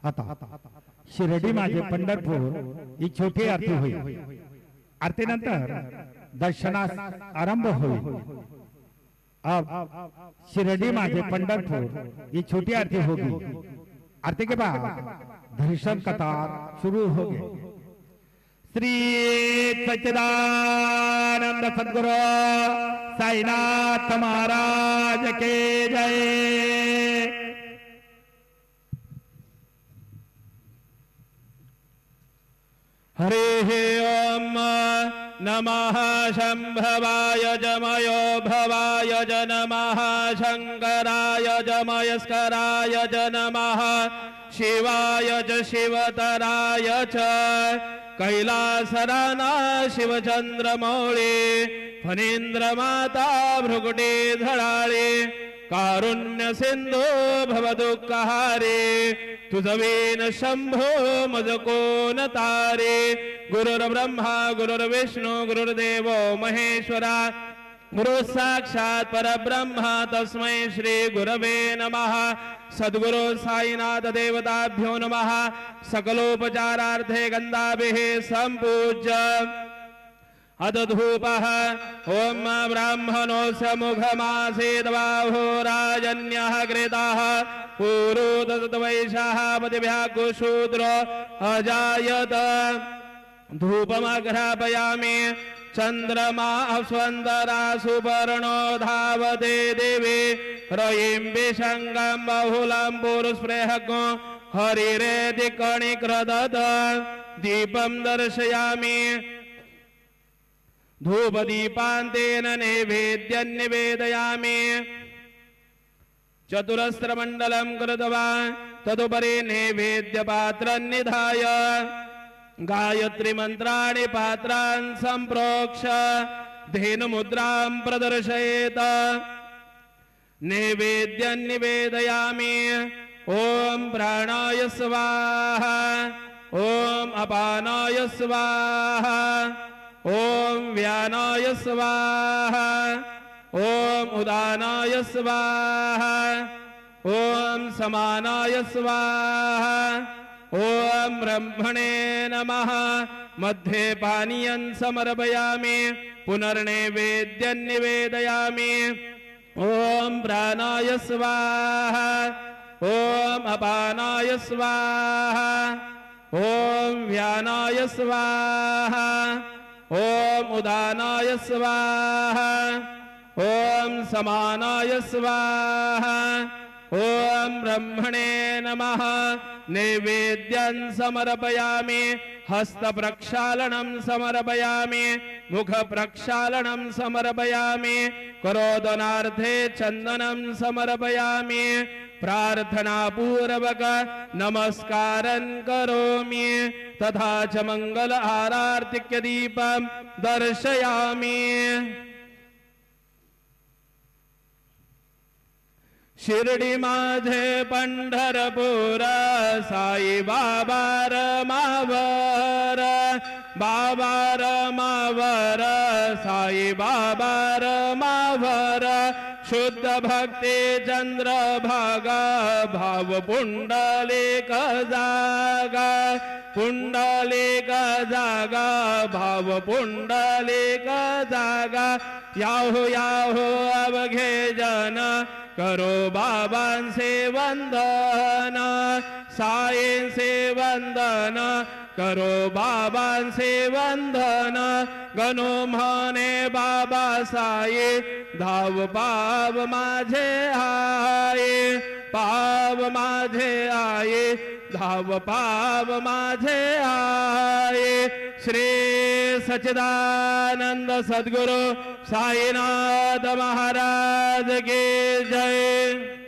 आता शिर्डी माझे पंढरपूर ही छोटी आरती होईल। आरतीनंतर दर्शनास आरंभ होईल। अब शिर्डी माझे पंढरपुर ये छोटी आरती होगी। आरती के बाद दर्शन कतार शुरू होगी। श्री सच्चिदानंद सद्गुरु साईनाथ महाराज के जय। हरे ओम नमः शंभवाय जमयो भवाय ज नमः शंकराय जमयस्कराय ज नमः शिवाय च शिवतराय च कैलासराना शिवचंद्रमौळी फणींद्र माता भृगुटी धडाळी कारुण्य सिंधू भवदुःखहारे तुझवीन शंभो मज कोन तारे। गुरुर्ब्रह्मा गुरुर्विष्णु गुरुर्देव महेश्वरा गुरु साक्षात् परब्रह्म तस्मै श्री गुरवे नमः। सद्गुरु साईनाथ देवताभ्यो नमः। सकलोपचारार्थे गंधाभिः संपूज्य अदधूपः ओम ब्राह्मणोऽस्य मुखमासीद्बाहो राजन्यः कृतः पूरोदतवैशाः पतिभ्यः कुशूद्रो अजायत। धूपमघ्रापयामि चन्द्रमा स्वन्दरा सुपर्णो धावते देवी रयिं विशङ्गं बहुलं पुरुस्पृहको हरिरेति कणिक्रदत्। दीपं दर्शयामि धूपदीपान्तेन नैवेद्यं निवेदयामि। चतुरस्रमण्डलं कृत्वा तदुपरि नैवेद्यपात्रं निधाय गायत्री मंत्राणि पात्रान् सम्प्रोक्ष धेनुमुद्रां प्रदर्शयेत। नैवेद्यं निवेदयामि। ओम प्राणाय स्वाहा ओम अपानाय स्वाहा ओम व्यानाय स्वाहा ओम उदानाय स्वाहा ओम समानाय स्वाहा ओम ब्रह्मणे नमः। मध्ये पानीयं समर्पयामि पुनर्नैवेद्यं निवेदयामि। ओम प्राणाय स्वाहा ओम अपानाय स्वाहा ओम व्यानाय स्वाहा ओम उदानाय स्वाहा ओम समानाय स्वाहा ओम ब्रह्मणे नमः। नैवेद्यं समर्पयामि। हस्त प्रक्षालनं समर्पयामि। मुख प्रक्षालनं समर्पयामि। करोदनार्थे चंदनं समर्पयामि। प्रार्थना पूर्वक नमस्कारं करोमि। तथा च मंगल आरार्तिक्य दीपं दर्शयामि। शिर्डी माझे पंढरपूर साई बाबा रमावर बाबा रमावर साई बाबा रमावर। शुद्ध भक्ती चंद्रभागा भाव पुंडलिक जागा पुंडलिक जागा भाव पुंडलिक जागा। याहो याहो अवघे जन करो बाबांसे वंदन साईंसे वंदन करो बाबांसे वंदन। गणो म्हणे बाबा साई धाव पाव माझे आये पाव माझे आये धाव पाव माझे आये। श्री सच्चिदानंद सद्गुरु साईनाथ महाराज के जय।